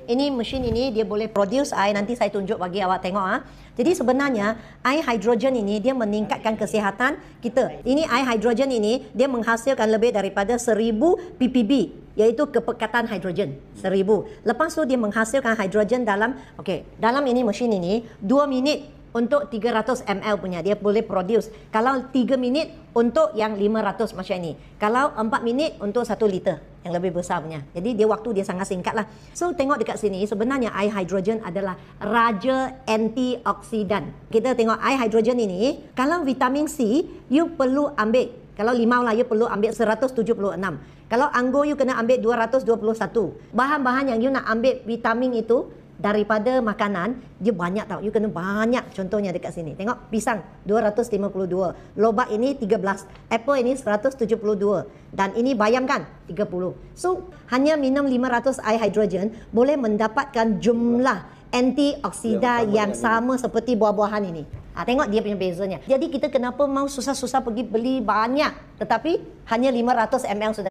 ini mesin ini dia boleh produce air, nanti saya tunjuk bagi awak tengok Jadi sebenarnya air hidrogen ini dia meningkatkan kesihatan kita. Ini air hidrogen ini dia menghasilkan lebih daripada 1000 ppb, iaitu kepekatan hidrogen 1000. Lepas tu dia menghasilkan hidrogen dalam dalam ini mesin ini 2 minit untuk 300 ml punya dia boleh produce. Kalau 3 minit untuk yang 500 macam ini. Kalau 4 minit untuk 1 liter yang lebih besar punya. Jadi dia waktu dia sangat singkat lah. So tengok dekat sini sebenarnya air hidrogen adalah raja antioksidan. Kita tengok air hidrogen ini, kalau vitamin C you perlu ambil, kalau limau lah you perlu ambil 176. Kalau anggur you kena ambil 221. Bahan-bahan yang you nak ambil vitamin itu daripada makanan, dia banyak tau. You kena banyak. Contohnya dekat sini. Tengok pisang 252. Lobak ini 13. Apple ini 172. Dan ini bayam kan 30. So, hanya minum 500 air hidrogen boleh mendapatkan jumlah antioksidan yang sama seperti buah-buahan ini. Tengok dia punya bezanya. Jadi kita kenapa mau susah-susah pergi beli banyak, tetapi hanya 500 ml sudah